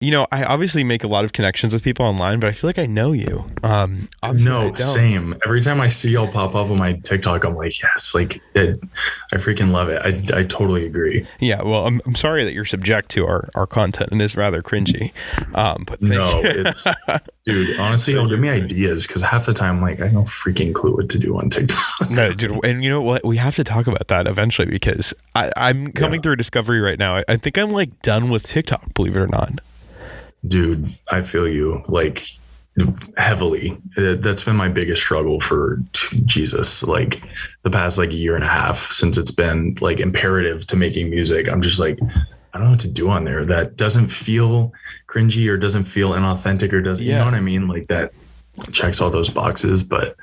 I obviously make a lot of connections with people online, but I feel like I know you. No, same. Every time I see y'all pop up on my TikTok, I'm like, yes, like I freaking love it. I totally agree. Yeah, well, I'm sorry that you're subject to our content and it's rather cringy. But no, it's dude. Honestly, it'll give me ideas because half the time, like, I have no freaking clue what to do on TikTok. No, dude, and you know what? We have to talk about that eventually because I'm coming through a discovery right now. I think I'm like done with TikTok, believe it or not. Dude, I feel you like heavily. That's been my biggest struggle for Jesus, like the past like year and a half since it's been like imperative to making music. I'm just like, I don't know what to do on there that doesn't feel cringy or doesn't feel inauthentic or doesn't, you know what I mean? Like that checks all those boxes. But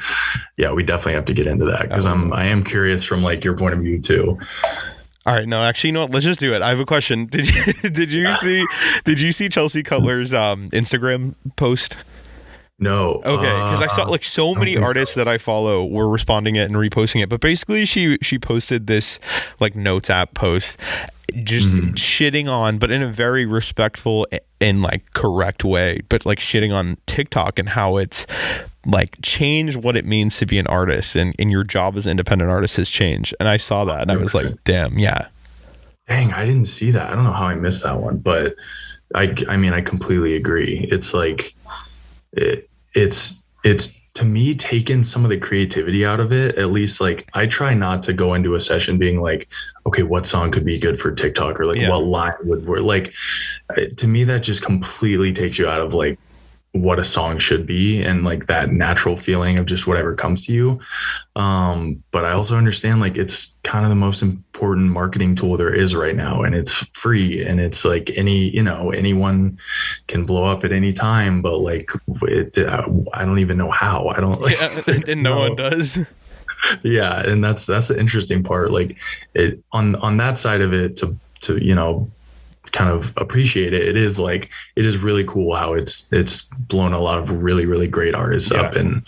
yeah, we definitely have to get into that because I am curious from like your point of view too. All right, no, actually, you know what? Let's just do it. I have a question. Did you see Chelsea Cutler's Instagram post? No. Okay, because I saw like so many artists that I follow were responding it and reposting it. But basically, she posted this like notes app post, just shitting on, but in a very respectful and like correct way, but like shitting on TikTok and how it's like changed what it means to be an artist and your job as an independent artist has changed. And I saw that and I was like, damn, yeah. Dang, I didn't see that. I don't know how I missed that one, but I mean, I completely agree. It's like, it's to me taking some of the creativity out of it. At least like I try not to go into a session being like, okay, what song could be good for TikTok or like what line would work? Like to me, that just completely takes you out of like what a song should be and like that natural feeling of just whatever comes to you. But I also understand like it's kind of the most important marketing tool there is right now, and it's free, and it's like anyone can blow up at any time, but like I don't even know how. I don't like, and no one does. Yeah, and that's the interesting part. Like it on that side of it to kind of appreciate it. It is really cool how it's blown a lot of really, really great artists up, and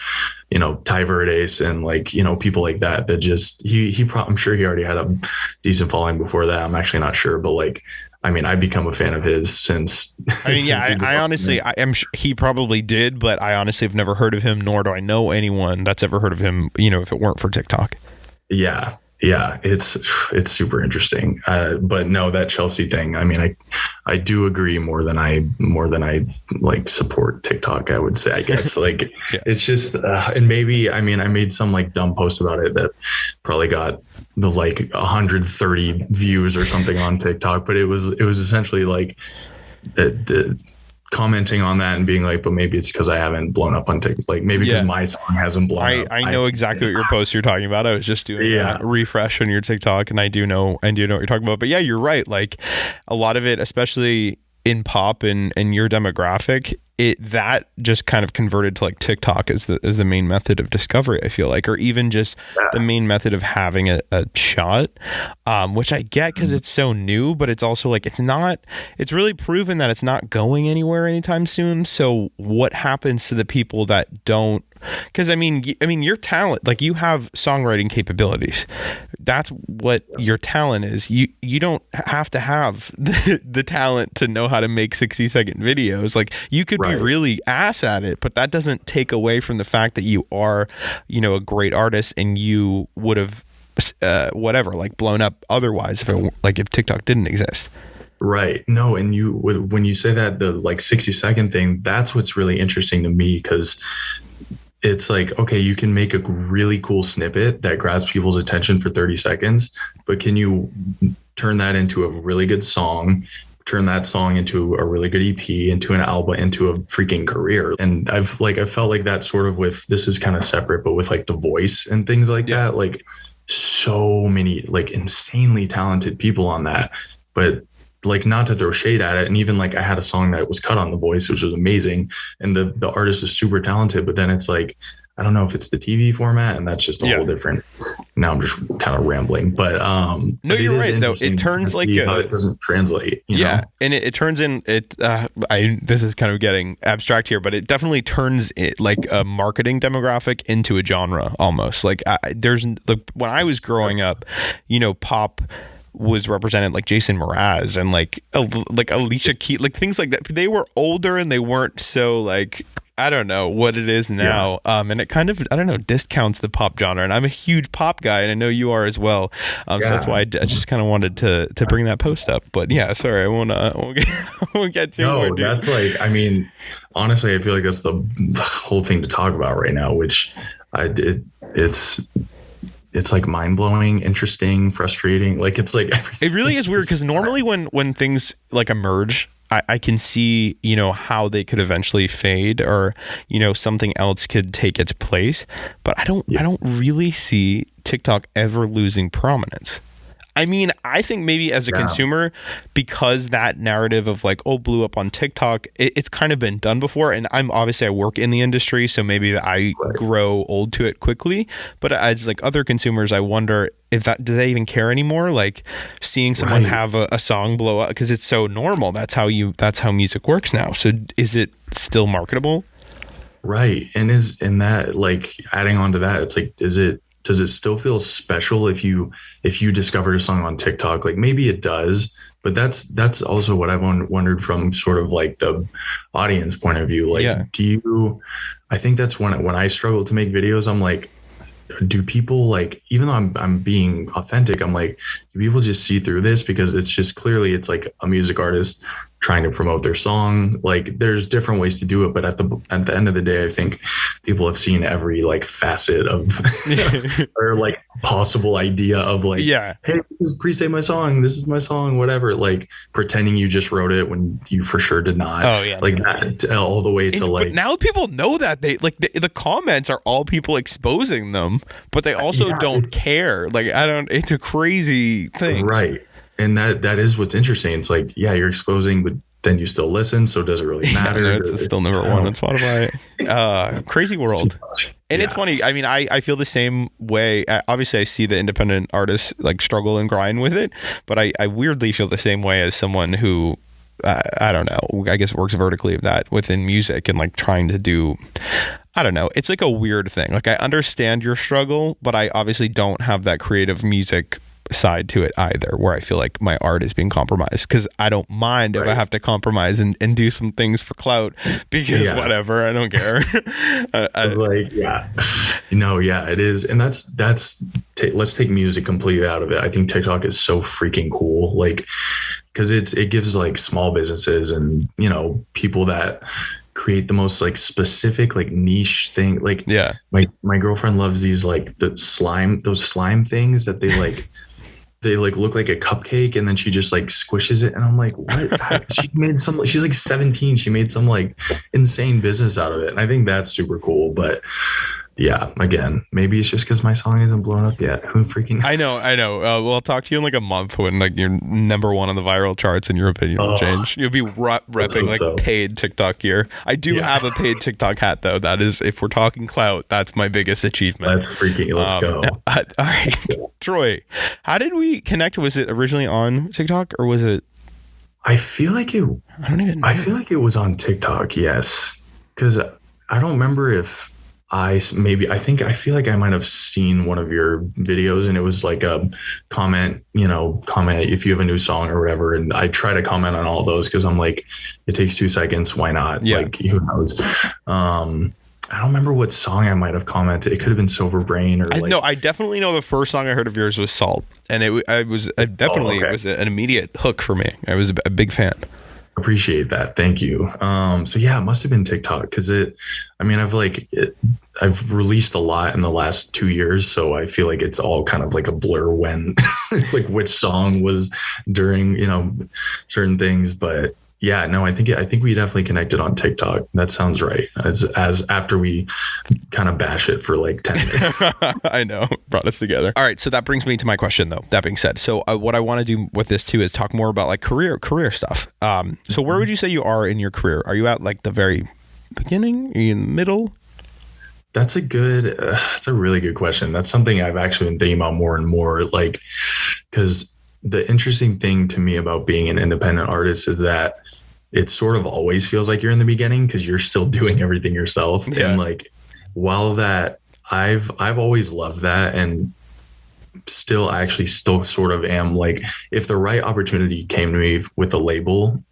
Ty Verdes and like people like that just I'm sure he already had a decent following before that. I'm actually not sure, but like I mean, I become a fan of his since. I mean, I honestly, I am. He probably did, but I honestly have never heard of him, nor do I know anyone that's ever heard of him. If it weren't for TikTok. Yeah, it's super interesting. But no, that Chelsea thing. I mean, I do agree more than I like support TikTok. I would say, I guess, like it's just, and maybe, I mean, I made some like dumb post about it that probably got the like 130 views or something on TikTok, but it was essentially like the commenting on that and being like, but maybe it's because I haven't blown up on TikTok. Like maybe because my song hasn't blown up. I know exactly what your post you're talking about. I was just doing a refresh on your TikTok, and I do know what you're talking about. But yeah, you're right. Like a lot of it, especially in pop and your demographic, that just kind of converted to like TikTok as the main method of discovery, I feel like, or even just the main method of having a shot, which I get because it's so new, but it's also like it's really proven that it's not going anywhere anytime soon. So what happens to the people that don't? Because I mean your talent, like you have songwriting capabilities. That's what your talent is. You don't have to have the talent to know how to make 60-second videos. Like you could be really ass at it, but that doesn't take away from the fact that you are, a great artist, and you would have like blown up otherwise if TikTok didn't exist. Right. No, and when you say that, the like 60-second thing, that's what's really interesting to me, because it's like, okay, you can make a really cool snippet that grabs people's attention for 30 seconds, but can you turn that into a really good song, turn that song into a really good EP, into an album, into a freaking career? And I've felt like that sort of with, this is kind of separate, but with like The Voice and things like that, like so many like insanely talented people on that, but like not to throw shade at it. And even like I had a song that was cut on The Voice, which was amazing. And the artist is super talented, but then it's like, I don't know if it's the TV format, and that's just a whole different. Now I'm just kind of rambling, but no, but you're right though. It turns like it doesn't translate. You know? And it turns in it. This is kind of getting abstract here, but it definitely turns it like a marketing demographic into a genre almost. Like there's like when I was growing up, pop was represented, like Jason Mraz and like Alicia Keys, like things like that. They were older and they weren't so like, I don't know what it is now. And it kind of, I don't know, discounts the pop genre. And I'm a huge pop guy, and I know you are as well. So that's why I just kind of wanted to bring that post up. But yeah, sorry, I won't get too more. No, that's like, I mean, honestly, I feel like that's the whole thing to talk about right now, which it's like mind-blowing, interesting, frustrating. Like, it's like it really is weird, because normally when things like emerge, I can see, you know, how they could eventually fade, or, you know, something else could take its place. But I don't really see TikTok ever losing prominence. I mean, I think maybe as a consumer, because that narrative of like, oh, blew up on TikTok, it's kind of been done before. And I work in the industry, so maybe I grow old to it quickly. But as like other consumers, I wonder if do they even care anymore? Like seeing someone have a song blow up, because it's so normal. That's how music works now. So is it still marketable? Right. And that like, adding on to that, it's like, does it still feel special if you discovered a song on TikTok? Like, maybe it does, but that's also what I've wondered from sort of like the audience point of view. Like, I think that's when I struggle to make videos, I'm like, do people, like, even though I'm being authentic, I'm like, do people just see through this? Because it's just clearly it's like a music artist trying to promote their song. Like, there's different ways to do it, but at the end of the day, I think people have seen every like facet of or like possible idea of like, hey, this is pre-save my song, this is my song, whatever, like pretending you just wrote it when you for sure did not. That all the way to like, but now people know that they like the comments are all people exposing them, but they also don't care. Like, it's a crazy thing, right? And that is what's interesting. It's like, you're exposing, but then you still listen. So does it really matter? It's still number one on Spotify. Crazy world. And it's funny. I mean, I feel the same way. Obviously, I see the independent artists like struggle and grind with it, but I weirdly feel the same way as someone who, I don't know, I guess works vertically of that within music and like trying to do, I don't know. It's like a weird thing. Like, I understand your struggle, but I obviously don't have that creative music side to it either, where I feel like my art is being compromised, because I don't mind if I have to compromise and do some things for clout, because whatever, I don't care. It's like, it is. And let's take music completely out of it. I think TikTok is so freaking cool. Like, because it gives like small businesses and, you know, people that create the most like specific like niche thing. Like, my girlfriend loves these like those slime things that they look like a cupcake, and then she just like squishes it. And I'm like, what? She's like 17. She made some like insane business out of it. And I think that's super cool. But yeah, again, maybe it's just because my song isn't blown up yet. Who freaking... I know. Well, I'll talk to you in like a month when like you're number one on the viral charts and your opinion will change. You'll be repping like paid TikTok gear. I do have a paid TikTok hat though. That is, if we're talking clout, that's my biggest achievement. Let's go. All right, Troye, how did we connect? Was it originally on TikTok, or was it? I feel like it. I don't even know. I feel like it was on TikTok. Yes, because I don't remember if. I feel like I might have seen one of your videos, and it was like a comment if you have a new song or whatever. And I try to comment on all those, because I'm like, it takes 2 seconds. Why not? Yeah. Like, who knows? I don't remember what song I might have commented. It could have been Silver Brain, or like. No, I definitely know the first song I heard of yours was Salt. And it was an immediate hook for me. I was a big fan. Appreciate that. Thank you. So yeah, it must have been TikTok, because I've released a lot in the last 2 years, so I feel like it's all kind of like a blur when like which song was during, you know, certain things. But yeah, no, I think we definitely connected on TikTok. That sounds right. As after we kind of bash it for like 10 minutes. I know, brought us together. All right, so that brings me to my question though. That being said, so what I want to do with this too is talk more about like career stuff. So where would you say you are in your career? Are you at like the very beginning? Are you in the middle? That's a really good question. That's something I've actually been thinking about more and more, like, because the interesting thing to me about being an independent artist is that it sort of always feels like you're in the beginning, because you're still doing everything yourself. And like, while that I've always loved that. And still actually still sort of am like, if the right opportunity came to me with a label,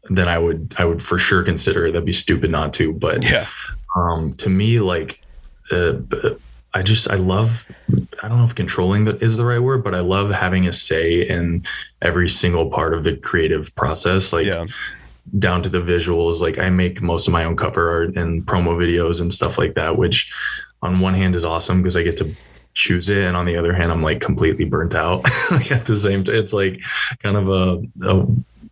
then I would for sure consider it. That'd be stupid not to. But to me, like, I love, I don't know if controlling is the right word, but I love having a say in every single part of the creative process. Like, down to the visuals. Like, I make most of my own cover art and promo videos and stuff like that, which on one hand is awesome because I get to choose it, and on the other hand, I'm like completely burnt out. Like, at the same time, it's like kind of a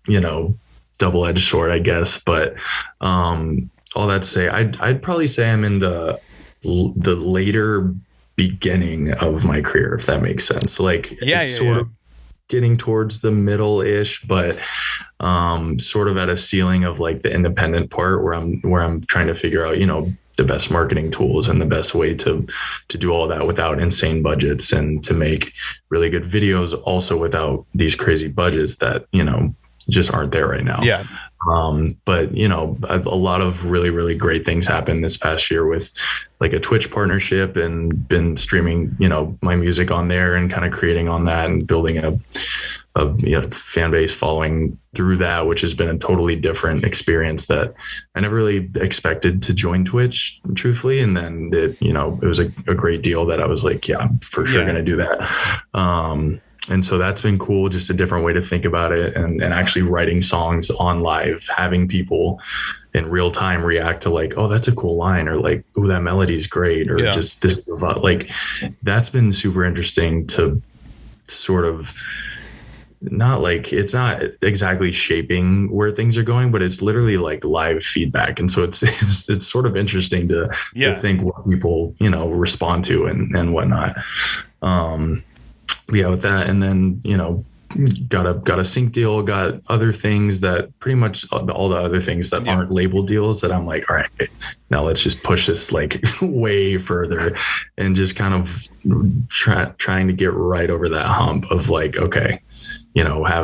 you know, double-edged sword, I guess. But all that to say, I'd probably say I'm in the later beginning of my career, if that makes sense. Like, sort of getting towards the middle-ish, but sort of at a ceiling of like the independent part where I'm trying to figure out, you know, the best marketing tools and the best way to do all that without insane budgets, and to make really good videos also without these crazy budgets that, you know, just aren't there right now. But you know, a lot of really, really great things happened this past year with like a Twitch partnership, and been streaming, you know, my music on there and kind of creating on that and building a you know, fan base following through that, which has been a totally different experience that I never really expected to join Twitch, truthfully. And then you know, it was a great deal that I was like, yeah, I'm for sure going to do that. And so that's been cool, just a different way to think about it, and actually writing songs on live, having people in real time react to like, oh, that's a cool line, or like, oh, that melody's great, or just this, like, that's been super interesting to sort of, not like, it's not exactly shaping where things are going, but it's literally like live feedback. And so it's sort of interesting to think what people, you know, respond to and whatnot. With that, and then, you know, got a sync deal, got other things that pretty much all the other things that aren't label deals that I'm like, all right, now let's just push this like way further, and just kind of trying to get right over that hump of like, okay, you know, I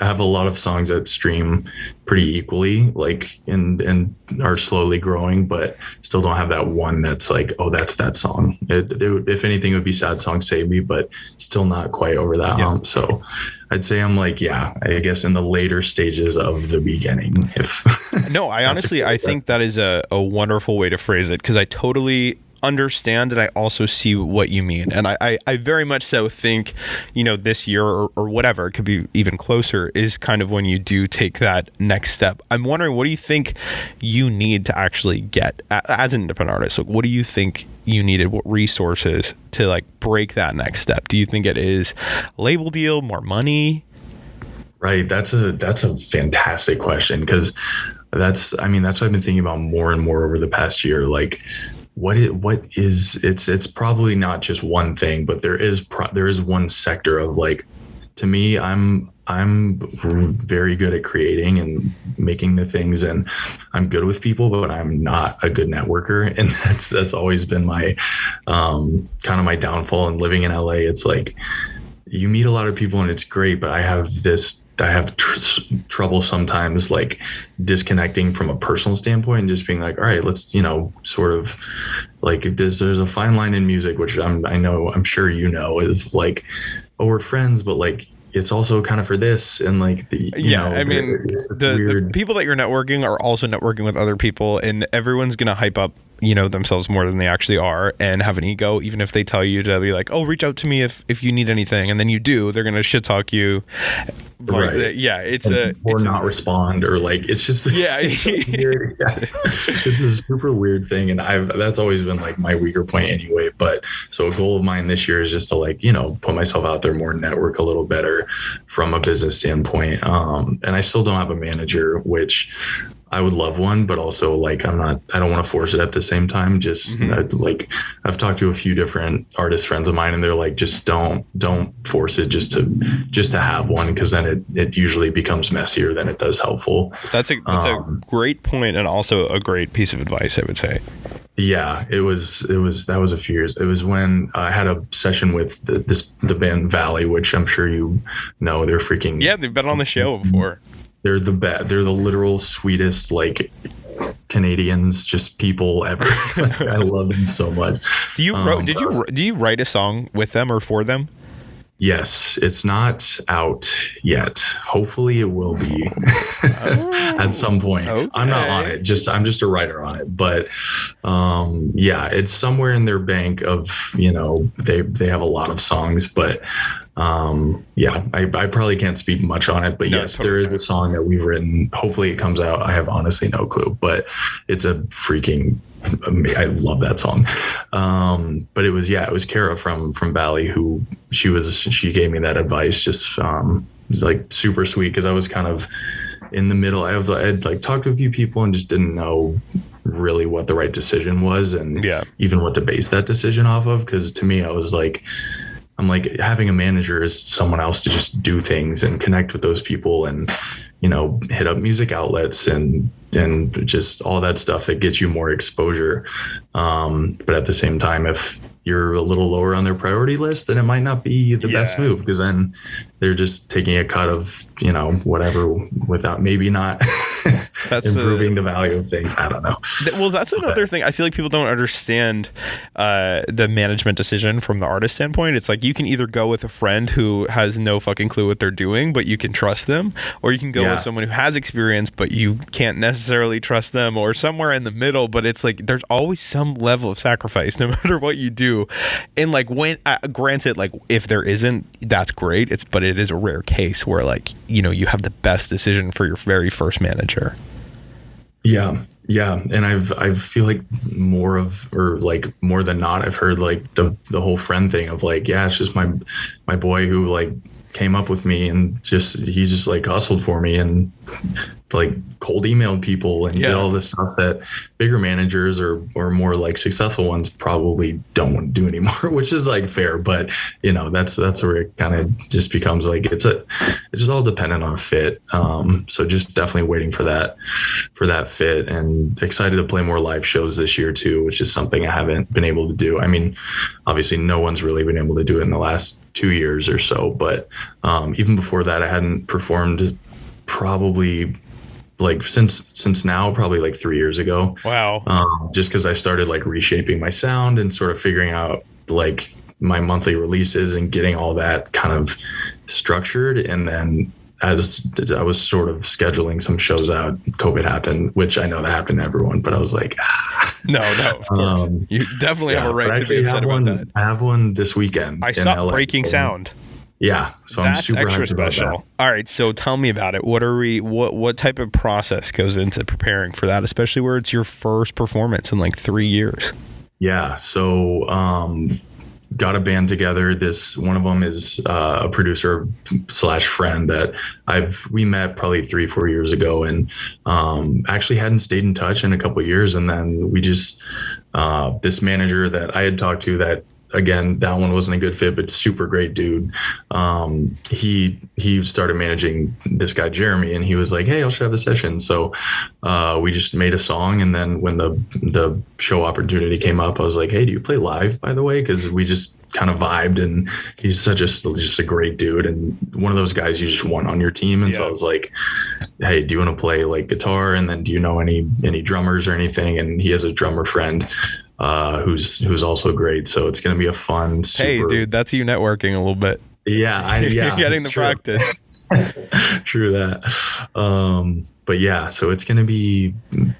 have a lot of songs that stream pretty equally, like, and are slowly growing, but still don't have that one that's like, oh, that's that song. If anything, it would be Sad Song Save Me, but still not quite over that hump. So I'd say I'm like, I guess in the later stages of the beginning. No, I honestly, I think that is a wonderful way to phrase it, because I totally understand, and I also see what you mean, and I very much so think, you know, this year or whatever, it could be even closer, is kind of when you do take that next step. I'm wondering, what do you think you need to actually get as an independent artist? Like, what do you think you needed? What resources to like break that next step? Do you think it is a label deal, more money? Right, that's a fantastic question, because that's what I've been thinking about more and more over the past year. Like, it's probably not just one thing, but there is one sector of like, to me, I'm very good at creating and making the things, and I'm good with people, but I'm not a good networker. And that's always been my kind of my downfall. And living in LA, it's like, you meet a lot of people and it's great, but I have trouble sometimes like disconnecting from a personal standpoint and just being like, all right, let's, you know, sort of like, if there's a fine line in music, which I'm sure, you know, is like, oh, we're friends, but like, it's also kind of for this, and like the people that you're networking are also networking with other people, and everyone's gonna hype up, you know, themselves more than they actually are, and have an ego, even if they tell you to be like, oh, reach out to me if you need anything, and then you do, they're gonna shit talk you. But, or not respond, or like, it's just it's weird. It's a super weird thing, and that's always been like my weaker point anyway. But so a goal of mine this year is just to like, you know, put myself out there more, network a little better from a business standpoint. And I still don't have a manager, which I would love one, but also like, I don't want to force it at the same time. Just like, I've talked to a few different artist friends of mine, and they're like, just don't force it just to have one, because then it usually becomes messier than it does helpful. That's a great point, and also a great piece of advice, I would say. Yeah, that was a few years. It was when I had a session with the band Valley, which I'm sure you know. They're freaking, they've been on the show before. They're the literal sweetest, like, Canadians, just people ever. I love them so much. Do you write a song with them or for them? Yes, it's not out yet. Hopefully it will be at some point. Okay. I'm not on it. I'm just a writer on it. But yeah, it's somewhere in their bank of, they have a lot of songs, but yeah, I probably can't speak much on it, but no, yes, there is a song that we've written. Hopefully it comes out. I have honestly no clue, but it's a freaking, I love that song. But it was Kara from Bali who she gave me that advice. Just, it was like super sweet. Cause I was kind of in the middle. I'd like talked to a few people and just didn't know really what the right decision was. And even what to base that decision off of. Cause to me, I'm like, having a manager is someone else to just do things and connect with those people and, hit up music outlets and just all that stuff that gets you more exposure. But at the same time, if you're a little lower on their priority list, then it might not be the best move, because then they're just taking a cut of, whatever without maybe not improving the value of things. I don't know. Well, that's another thing. I feel like people don't understand the management decision from the artist standpoint. It's like you can either go with a friend who has no fucking clue what they're doing, but you can trust them, or you can go with someone who has experience, but you can't necessarily trust them, or somewhere in the middle. But it's like there's always some level of sacrifice no matter what you do. And like when granted, like if there isn't, that's great. But it is a rare case where like, you have the best decision for your very first manager. Yeah. And I feel like more than not, I've heard like the whole friend thing of like, yeah, it's just my boy who like came up with me and he just like hustled for me and like cold emailed people and did all this stuff that bigger managers or more like successful ones probably don't want to do anymore, which is like fair. But that's where it kind of just becomes like it's just all dependent on fit. So just definitely waiting for that fit, and excited to play more live shows this year too, which is something I haven't been able to do. I mean, obviously no one's really been able to do it in the last 2 years or so, but even before that I hadn't performed probably like since now, probably like 3 years ago. Wow. Just because I started like reshaping my sound and sort of figuring out like my monthly releases and getting all that kind of structured. And then as I was sort of scheduling some shows out, COVID happened, which I know that happened to everyone, but I was like, No, of course. You definitely have a right to be upset about that. I have one this weekend. I saw Breaking Sound. Yeah, so that's I'm super extra special. All right, so tell me about it. What type of process goes into preparing for that, especially where it's your first performance in like 3 years? Yeah, so got a band together. One of them is a producer / friend that we met probably 3-4 years ago, and actually hadn't stayed in touch in a couple of years. And then we just this manager that I had talked to, that again, that one wasn't a good fit, but super great dude. He started managing this guy, Jeremy, and he was like, hey, I'll have a session. So we just made a song. And then when the show opportunity came up, I was like, hey, do you play live, by the way? Because we just kind of vibed, and he's just a great dude. And one of those guys you just want on your team. And so I was like, hey, do you want to play like guitar? And then do you know any drummers or anything? And he has a drummer friend who's also great. So it's going to be a fun, Hey dude, that's you networking a little bit. Yeah. You're getting the practice. True that. But yeah, so it's going to be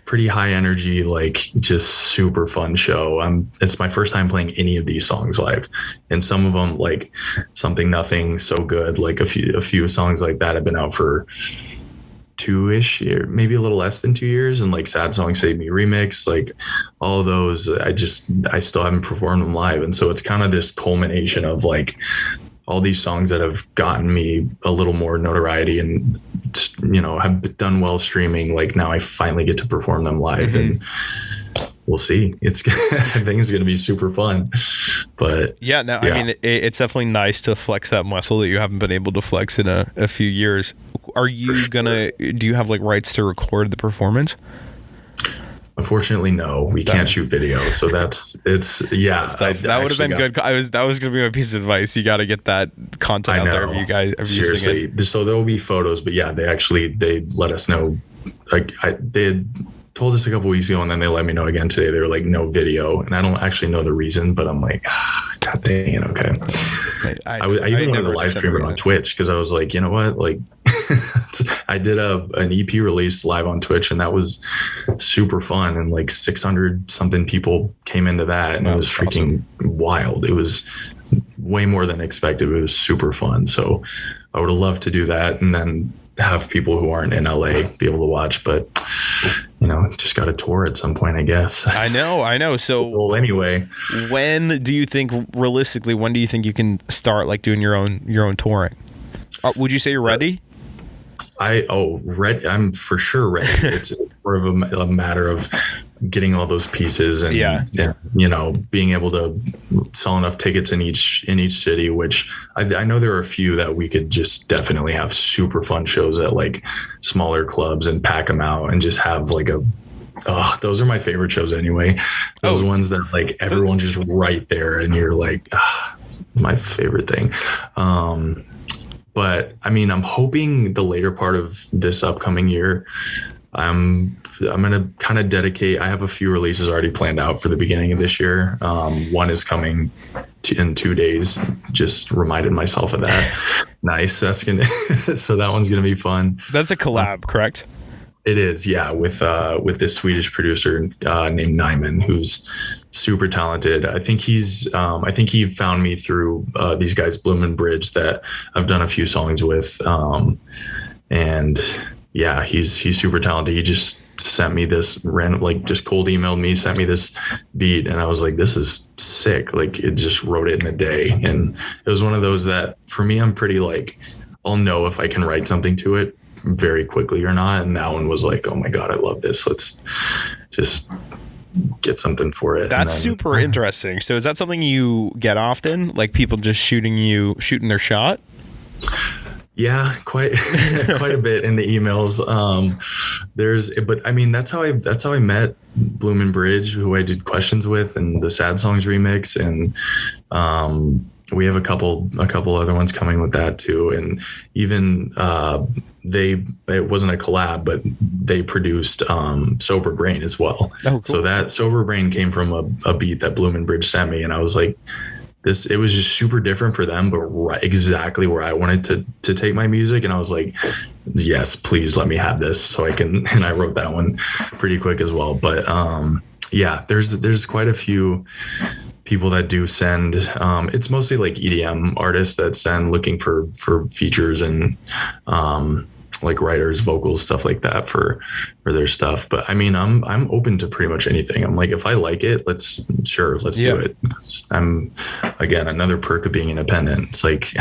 pretty high energy, like just super fun show. It's my first time playing any of these songs live, and some of them like Something Nothing, So Good, like a few songs like that have been out for 2-ish year, maybe a little less than 2 years, and like Sad Song Save Me remix, like all of those I still haven't performed them live. And so it's kind of this culmination of like all these songs that have gotten me a little more notoriety and have done well streaming. Like now I finally get to perform them live. And we'll see. I think it's going to be super fun. But I mean, it's definitely nice to flex that muscle that you haven't been able to flex in a few years. Are you do you have like rights to record the performance? Unfortunately, no, we can't shoot video. So that would have been good. That was going to be my piece of advice. You got to get that content out there. If you guys are seriously, so there will be photos, but yeah, they let us know. Like they had told us a couple weeks ago, and then they let me know again today. They're like, no video, and I don't actually know the reason, but I'm like, God dang it, okay. I even wanted to live stream it on Twitch because I was like, you know what, like, I did an EP release live on Twitch, and that was super fun, and like 600 something people came into that, and it was freaking wild. It was way more than expected. It was super fun. So I would have loved to do that, and then have people who aren't in LA be able to watch, but just got to tour at some point, I guess. I know. So well, anyway, when do you think realistically, when do you think you can start like doing your own touring? Would you say you're ready? Ready. I'm for sure ready. It's more of a matter of getting all those pieces and being able to sell enough tickets in each city, which I know there are a few that we could just definitely have super fun shows at like smaller clubs and pack them out and just have like those are my favorite shows anyway. Those ones that like everyone's just right there and you're like, it's my favorite thing. But I mean, I'm hoping the later part of this upcoming year, I'm going to kind of dedicate. I have a few releases already planned out for the beginning of this year. One is coming in 2 days. Just reminded myself of that. Nice. So that one's going to be fun. That's a collab, correct? It is. Yeah. With this Swedish producer named Nyman, who's super talented. I think he found me through these guys, Bloom and Bridge, that I've done a few songs with. And yeah, he's super talented. He just sent me this random, like just cold emailed me, sent me this beat. And I was like, this is sick. Like it just wrote it in a day. And it was one of those that for me, I'm pretty like, I'll know if I can write something to it very quickly or not. And that one was like, oh my God, I love this. Let's just get something for it. That's super interesting. So is that something you get often? Like people just shooting their shot? Yeah, quite a bit in the emails. But I mean, that's how I met Bloom and Bridge, who I did questions with, and the Sad Songs remix, and we have a couple other ones coming with that too. And even it wasn't a collab, but they produced Sober Brain as well. Oh, cool. So that Sober Brain came from a beat that Bloom and Bridge sent me, and I was like, it was just super different for them, but exactly where I wanted to take my music. And I was like, yes, please let me have this so I can, and I wrote that one pretty quick as well. But yeah, there's quite a few people that do send. It's mostly like EDM artists that send looking for features and like writers, vocals, stuff like that for their stuff. But I mean, I'm open to pretty much anything. I'm like, if I like it, let's do it. I'm, again, another perk of being independent. It's like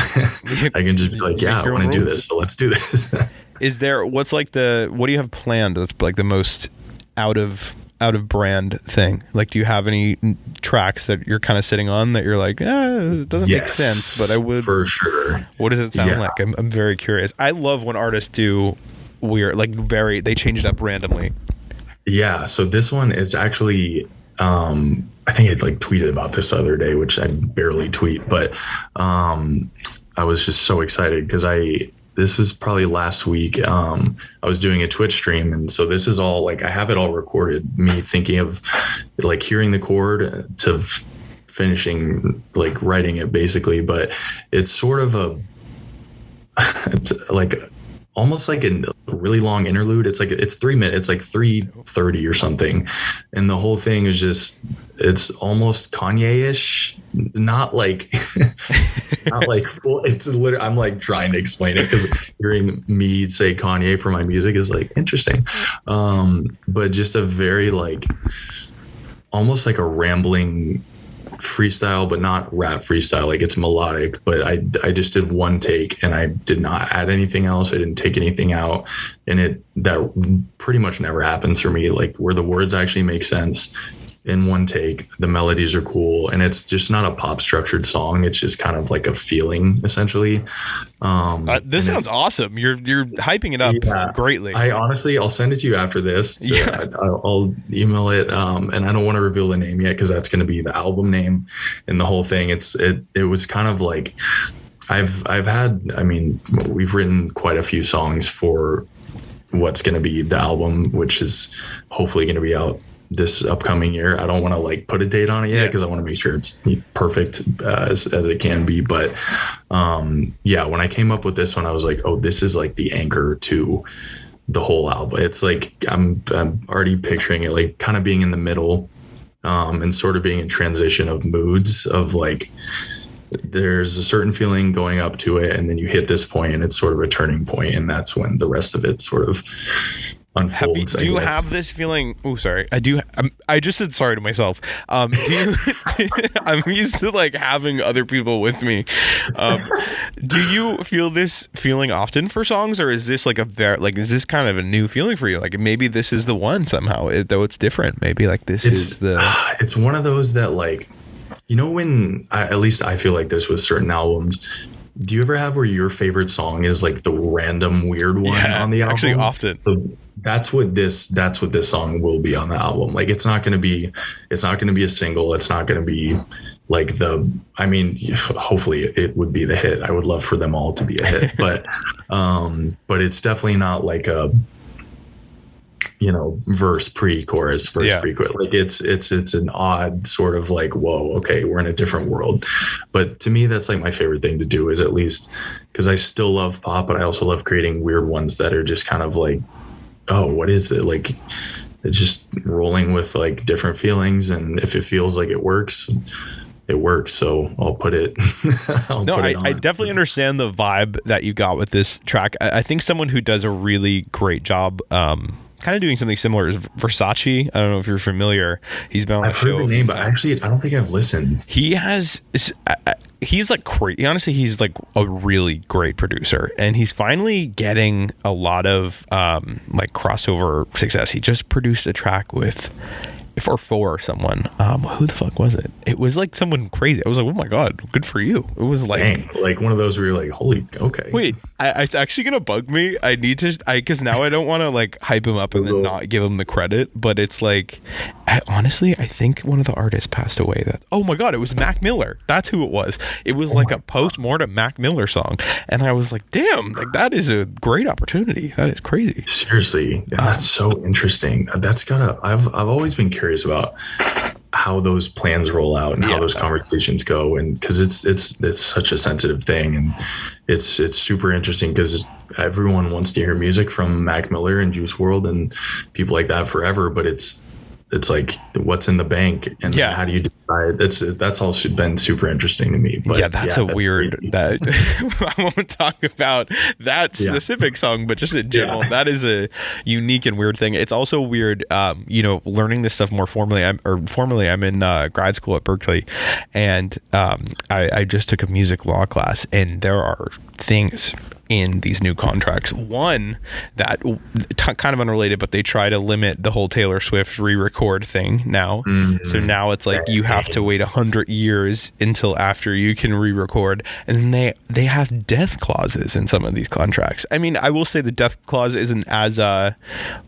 I can just be like, yeah, I want to do this, so let's do this. What do you have planned that's like the most out of brand thing? Like, do you have any tracks that you're kind of sitting on that you're like, it doesn't make sense, but I would for sure. What does it sound like? I'm very curious. I love when artists do weird, like they change it up randomly. Yeah. So this one is actually, I think I like tweeted about this the other day, which I barely tweet, but I was just so excited because this was probably last week. I was doing a Twitch stream. And so this is all like, I have it all recorded, me thinking of like hearing the chord to finishing, like writing it basically. But it's sort of it's like almost like a really long interlude. It's 3 minutes, it's like 3:30 or something. And the whole thing is just, it's almost Kanye-ish, not like, well, it's literally, I'm like trying to explain it because hearing me say Kanye for my music is like interesting. But just a very like, almost like a rambling freestyle, but not rap freestyle. Like it's melodic, but I just did one take and I did not add anything else. I didn't take anything out. And that pretty much never happens for me, like where the words actually make sense in one take. The melodies are cool, and it's just not a pop structured song. It's just kind of like a feeling, essentially. This sounds awesome. You're hyping it up greatly. I'll send it to you after this. So I'll email it. And I don't want to reveal the name yet because that's going to be the album name and the whole thing. It was kind of like we've written quite a few songs for what's going to be the album, which is hopefully going to be out this upcoming year. I don't want to like put a date on it yet because I want to make sure it's perfect as it can be. But when I came up with this one, I was like, oh, this is like the anchor to the whole album. It's like I'm already picturing it like kind of being in the middle and sort of being in transition of moods of like there's a certain feeling going up to it, and then you hit this point and it's sort of a turning point, and that's when the rest of it sort of unfolds. Do you have this feeling? Oh, sorry. I do. I just said sorry to myself. I'm used to like having other people with me. Do you feel this feeling often for songs, or is this like is this kind of a new feeling for you? Like maybe this is the one somehow, though it's different. Maybe like it's one of those that like, when at least I feel like this with certain albums. Do you ever have where your favorite song is like the random weird one on the album? Actually, often. So that's what this song will be on the album. Like it's not going to be a single. It's not going to be like hopefully it would be the hit. I would love for them all to be a hit, but it's definitely not like a, verse pre-chorus, pre-chorus. Like it's an odd sort of like, whoa, okay, we're in a different world. But to me, that's like my favorite thing to do, is at least because I still love pop, but I also love creating weird ones that are just kind of like, oh, what is it? Like it's just rolling with like different feelings. And if it feels like it works, it works. So I'll put it. I definitely understand the vibe that you got with this track. I think someone who does a really great job, kind of doing something similar is Versace. I don't know if you're familiar. He's been on the show. I've heard the name, but actually, I don't think I've listened. He's like crazy. Honestly, he's like a really great producer, and he's finally getting a lot of like crossover success. He just produced a track with for someone. Who the fuck was it? It was like someone crazy. I was like, oh my god, good for you. It was like, dang, like one of those where you're like, holy, okay. Wait, it's actually gonna bug me. I need to, because now I don't want to like hype him up and then not give him the credit. But it's like, honestly, I think one of the artists passed away. Oh my god, it was Mac Miller. That's who it was. It was like a post-mortem Mac Miller song, and I was like, damn, like that is a great opportunity. That is crazy. Seriously, that's so interesting. I've always been curious about how those plans roll out and how those conversations go, and because it's such a sensitive thing, and it's super interesting because everyone wants to hear music from Mac Miller and Juice WRLD and people like that forever, but it's like what's in the bank and how do you decide? That's all been super interesting to me. But that's weird crazy. That I won't talk about that specific song, but just in general, that is a unique and weird thing. It's also weird, learning this stuff more formally. I'm in grad school at Berkeley, and I just took a music law class, and there are things in these new contracts. One that kind of unrelated, but they try to limit the whole Taylor Swift re-record thing now. Mm-hmm. So now it's like you have to wait 100 years until after you can re-record, and then they have death clauses in some of these contracts. I mean, I will say the death clause isn't as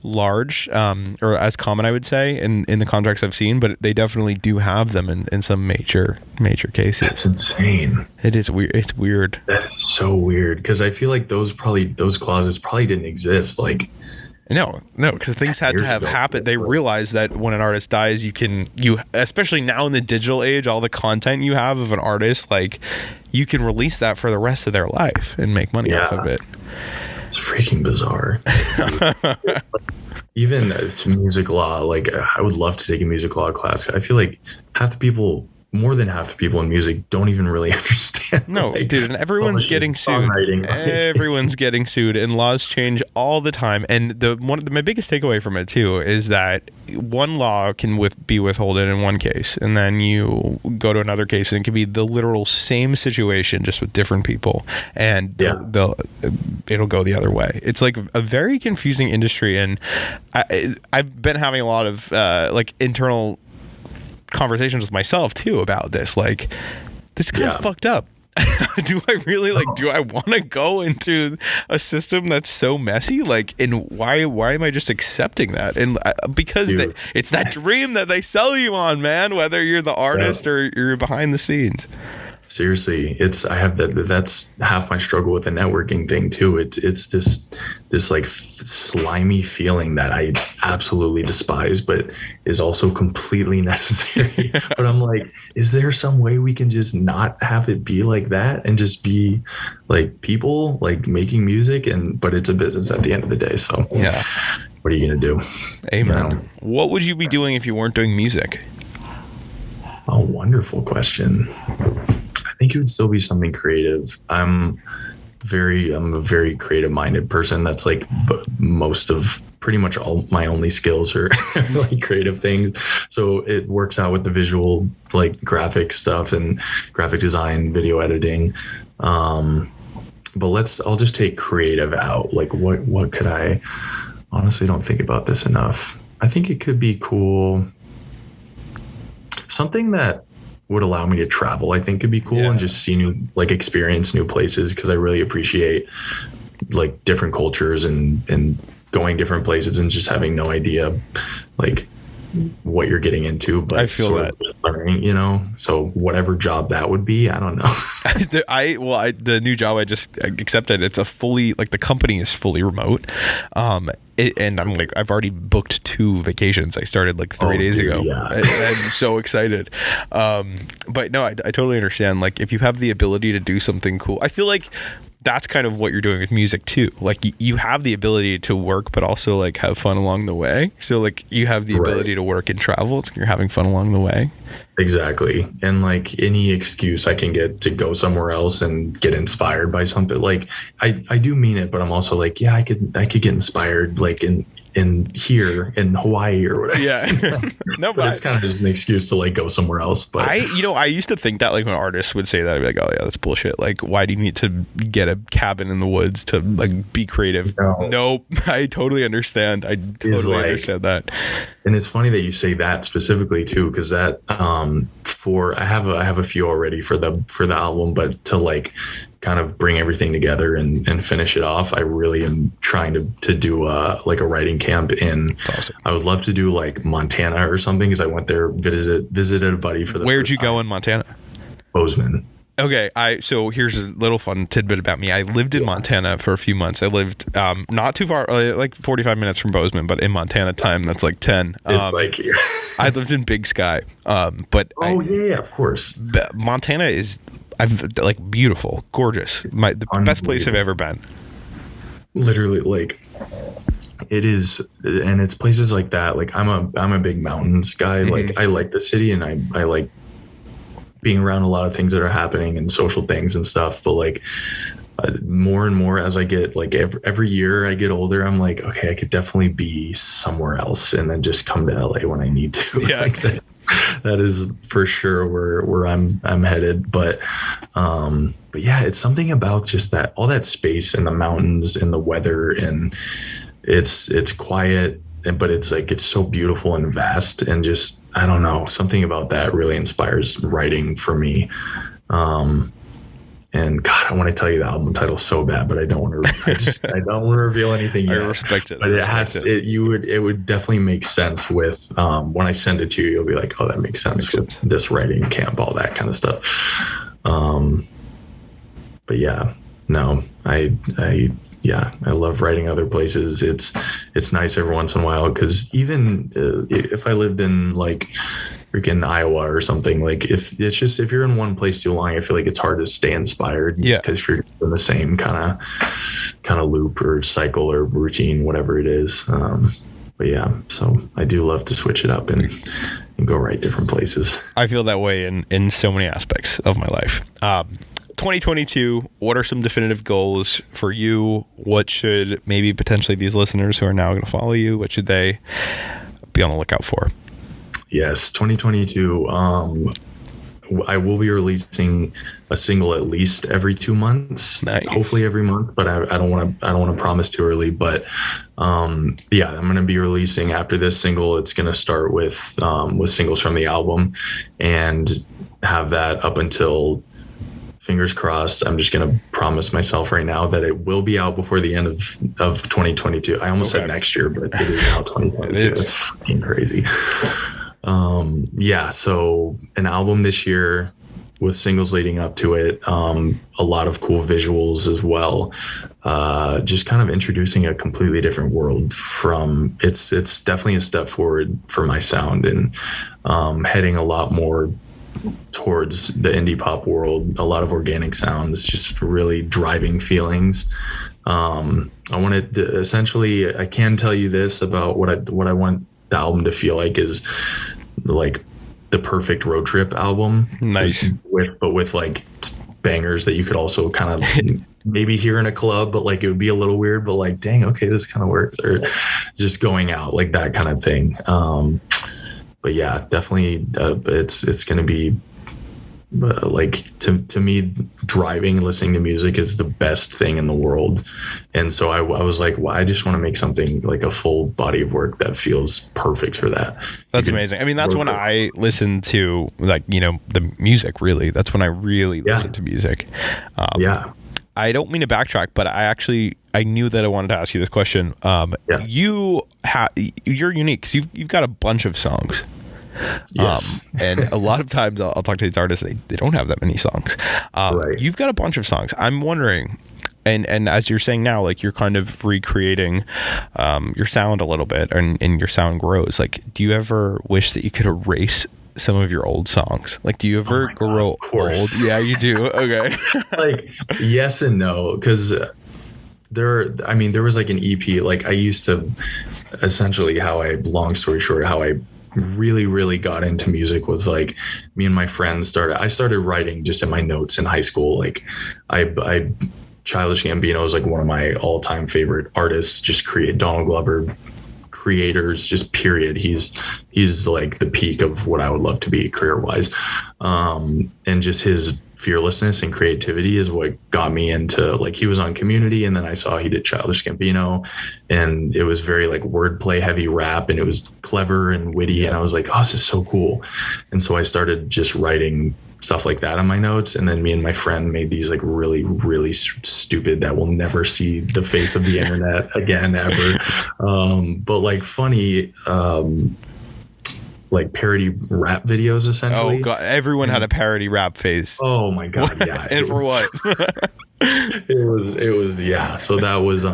large or as common, I would say, in the contracts I've seen, but they definitely do have them in some major cases. That's insane. It is weird. It's weird. That is so weird, because I feel like those clauses probably didn't exist. Like, no, because things had to have happened. They realized that when an artist dies, you especially now in the digital age, all the content you have of an artist, like you can release that for the rest of their life and make money off of it. It's freaking bizarre. Even it's music law. Like, I would love to take a music law class. I feel like more than half the people in music don't even really understand. No, dude, and everyone's getting sued. Everyone's getting sued, and laws change all the time. And my biggest takeaway from it too is that one law can be withholden in one case, and then you go to another case, and it can be the literal same situation, just with different people, and it'll go the other way. It's like a very confusing industry, and I've been having a lot of internal conversations with myself too about this. Like, this is kind of fucked up. Do I really do I want to go into a system that's so messy? Like, and why am I just accepting that? And because it's that dream that they sell you on, man, whether you're the artist or you're behind the scenes. Seriously, I have that's half my struggle with the networking thing too. It's this like slimy feeling that I absolutely despise, but is also completely necessary. But I'm like, is there some way we can just not have it be like that and just be like people like making music, but it's a business at the end of the day. So yeah, what are you gonna do? Amen. You know? What would you be doing if you weren't doing music? A wonderful question. I think it would still be something creative. I'm a very creative minded person. That's like pretty much all my only skills are like creative things. So it works out with the visual, like graphic stuff and graphic design, video editing. But I'll just take creative out. Like what could I honestly don't think about this enough. I think it could be cool. Something that would allow me to travel, I think could be cool, and just see experience new places, because I really appreciate like different cultures and going different places and just having no idea like what you're getting into. But I feel that learning, so whatever job that would be, I don't know. The new job I just accepted, it's a fully, like, the company is fully remote. And I'm like, I've already booked 2 vacations. I started like 3 days ago. Yeah. I'm so excited. But no, I totally understand. Like, if you have the ability to do something cool, I feel like that's kind of what you're doing with music too. Like, you have the ability to work, but also like have fun along the way. So like, you have the ability to work and travel. You're having fun along the way. Exactly. And like any excuse I can get to go somewhere else and get inspired by something, like I do mean it, but I'm also like, yeah, I could get inspired like in here in Hawaii or whatever. Yeah. No, but it's kind of just an excuse to like go somewhere else. But I used to think that, like, when artists would say that, I'd be like, oh yeah, that's bullshit. Like, why do you need to get a cabin in the woods to like be creative? Nope. I totally understand. I totally understand that. And it's funny that you say that specifically too, because that I have a few already for the album, but to like kind of bring everything together and finish it off, I really am trying to do like a writing camp in. Awesome. I would love to do like Montana or something, because I went there, visited a buddy for the Where'd you go in Montana? Bozeman. Okay, so here's a little fun tidbit about me. I lived in Montana for a few months. I lived not too far, like 45 minutes from Bozeman, but in Montana time, that's like 10. Like I lived in Big Sky, but yeah, of course. Montana is like beautiful, gorgeous. The best place I've ever been. Literally, like, it is, and it's places like that. Like, I'm a big mountains guy. Mm-hmm. Like, I like the city, and I like being around a lot of things that are happening and social things and stuff. But like, more and more as I get like every year I get older, I'm like, okay, I could definitely be somewhere else and then just come to LA when I need to. Yeah. Like, that is for sure where I'm headed. But yeah, it's something about just that, all that space and the mountains and the weather, and it's quiet, but it's like, it's so beautiful and vast, and just, I don't know, something about that really inspires writing for me. And God, I want to tell you the album title so bad, but I don't want to. I don't want to reveal anything yet. I respect it. But it would definitely make sense with when I send it to you. You'll be like, oh, that makes sense with this writing camp, all that kind of stuff. But yeah, no, I love writing other places. It's nice every once in a while, because even if I lived in like freaking Iowa or something, like if you're in one place too long, I feel like it's hard to stay inspired. Yeah, because if you're in the same kind of loop or cycle or routine, whatever it is. But yeah, so I do love to switch it up and go write different places. I feel that way in so many aspects of my life. 2022, what are some definitive goals for you? What should maybe potentially these listeners who are now going to follow you, what should they be on the lookout for? Yes, 2022. I will be releasing a single at least every 2 months. Nice. Hopefully every month, but I don't want to promise too early. But yeah, I'm going to be releasing after this single. It's going to start with singles from the album, and have that up until, fingers crossed, I'm just going to promise myself right now that it will be out before the end of 2022. I almost said next year, but it is now 2022. It's fucking crazy. Yeah, so an album this year, with singles leading up to it, a lot of cool visuals as well. Just kind of introducing a completely different world from it's definitely a step forward for my sound, and heading a lot more towards the indie pop world, a lot of organic sounds, just really driving feelings. I wanted to, essentially, I can tell you this about what I want the album to feel like is like the perfect road trip album. Nice. With like bangers that you could also kind of maybe hear in a club, but like it would be a little weird, but like, dang, okay, this kind of works. Or just going out, like that kind of thing. But yeah, definitely it's going to be like to me, driving and listening to music is the best thing in the world. And so I was like, well, I just want to make something like a full body of work that feels perfect for that. That's amazing. I mean, that's when I listen to, like, you know, the music, really. That's when I really listen to music. I don't mean to backtrack, but I knew that I wanted to ask you this question. You're unique because you've got a bunch of songs. Yes. And a lot of times I'll talk to these artists, they don't have that many songs. Right. You've got a bunch of songs. I'm wondering, and as you're saying now, like, you're kind of recreating your sound a little bit, and your sound grows. Like, do you ever wish that you could erase some of your old songs? Like, do you ever grow old? Yeah, you do. Okay. Like, yes and no, because there was like an EP. Like, I used to, essentially, long story short, how I really got into music was like, me and my friends I started writing just in my notes in high school. Like, I Childish Gambino is like one of my all-time favorite artists. Just Donald Glover creators, just period. He's like the peak of what I would love to be career-wise. And just his fearlessness and creativity is what got me into, like, he was on Community, and then I saw he did Childish Gambino, and it was very like wordplay heavy rap, and it was clever and witty, and I was like, oh, this is so cool. And so I started just writing stuff like that on my notes, and then me and my friend made these like really stupid that will never see the face of the internet again ever, but like funny like parody rap videos, essentially. Oh god, everyone had a parody rap phase. Oh my god, yeah. And for what? it was yeah. So that was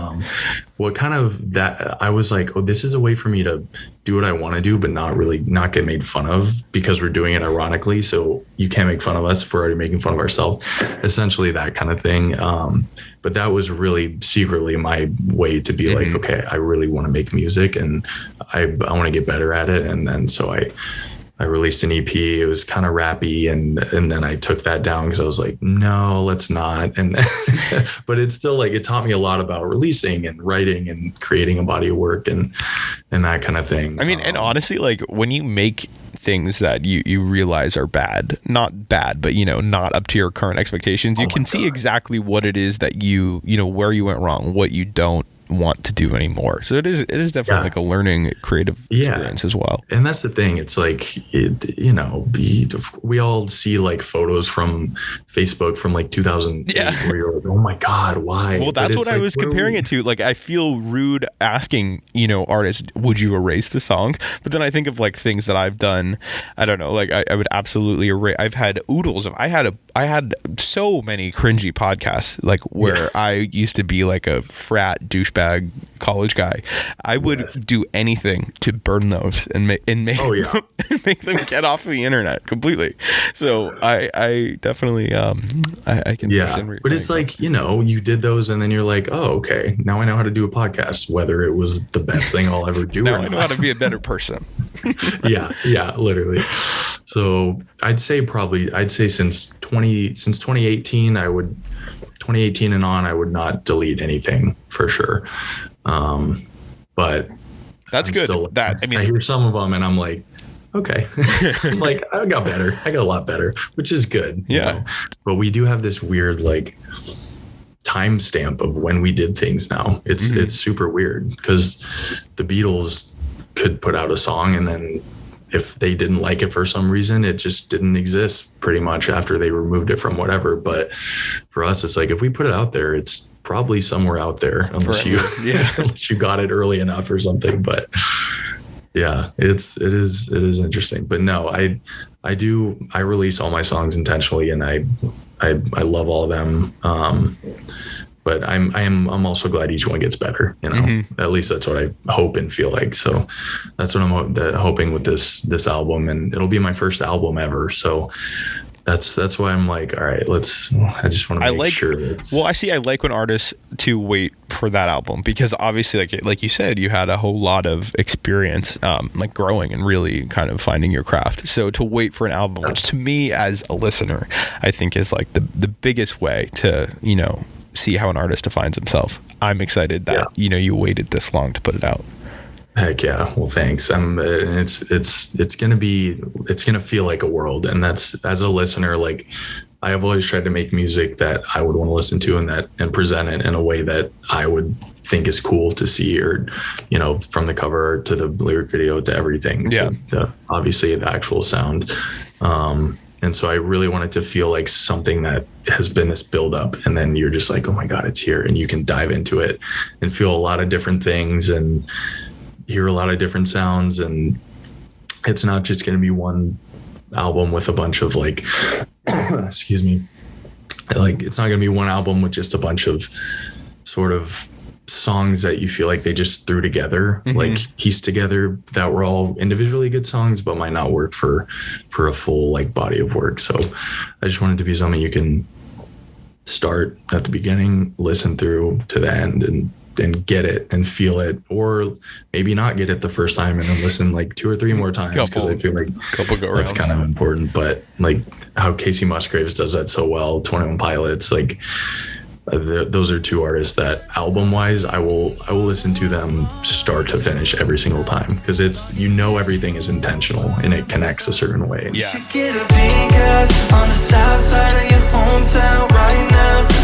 what kind of that I was like, oh, this is a way for me to do what I want to do, but not get made fun of, because we're doing it ironically. So you can't make fun of us if we're already making fun of ourselves, essentially, that kind of thing. But that was really secretly my way to be like, okay, I really want to make music, and I want to get better at it. And then so I released an EP. It was kind of rappy, and then I took that down because I was like, no, let's not. And but it's still like, it taught me a lot about releasing and writing and creating a body of work and that kind of thing. I mean, and honestly, like, when you make things that you realize are not bad, but, you know, not up to your current expectations, you can see exactly what it is that you know, where you went wrong, what you don't want to do anymore. So it is definitely like a learning creative experience as well. And that's the thing, it's like, you know, we all see like photos from Facebook from like 2008 where you're like, oh my god, why? Well, that's what I was comparing it to. Like, I feel rude asking, you know, artists, would you erase the song? But then I think of like things that I've done. I don't know, like I would absolutely erase. I've had oodles of I had so many cringy podcasts, like, where I used to be like a frat douchebag college guy. I would do anything to burn those and make make them get off of the internet completely. So I definitely I can but it's like, you know, you did those and then you're like, oh, okay, now I know how to do a podcast, whether it was the best thing I'll ever do. Now I know how to be a better person. yeah literally. So I'd say since 2018 2018 and on, I would not delete anything for sure. But that's good. I hear some of them and I'm like, okay, I'm like, I got a lot better, which is good. Yeah. You know? But we do have this weird like timestamp of when we did things now. It's super weird, because the Beatles could put out a song, and then if they didn't like it for some reason, it just didn't exist pretty much after they removed it from whatever. But for us, it's like, if we put it out there, it's probably somewhere out there, unless you got it early enough or something. But Yeah, it is interesting. But no, I release all my songs intentionally, and I love all of them. But I'm also glad each one gets better, you know. Mm-hmm. At least that's what I hope and feel like. So that's what I'm hoping with this album, and it'll be my first album ever. So that's why I'm like, all right, I just want to make sure it's... Well, I like when artists to wait for that album, because obviously like you said, you had a whole lot of experience, like growing and really kind of finding your craft. So to wait for an album, which to me as a listener, I think is like the biggest way to, you know, see how an artist defines himself. I'm excited that, you know, you waited this long to put it out. Heck yeah. Well, thanks. It's going to feel like a world. And that's, as a listener, like I have always tried to make music that I would want to listen to and present it in a way that I would think is cool to see, or, you know, from the cover to the lyric video to everything, to obviously the actual sound. And so I really wanted to feel like something that has been this build up, and then you're just like, oh my God, it's here. And you can dive into it and feel a lot of different things and hear a lot of different sounds. And it's not just going to be one album with a bunch of like, excuse me, like it's not going to be one album with just a bunch of sort of songs that you feel like they just threw together, like pieced together, that were all individually good songs but might not work for a full like body of work. So I just wanted to be something you can start at the beginning, listen through to the end, and get it and feel it, or maybe not get it the first time and then listen like 2 or 3 more times, because I feel like that's kind of important. But like how Casey Musgraves does that so well, 21 Pilots, like those are 2 artists that album wise I will listen to them start to finish every single time, because it's, you know, everything is intentional and it connects a certain way. Yeah. You get a big house on the south side of your hometown right now.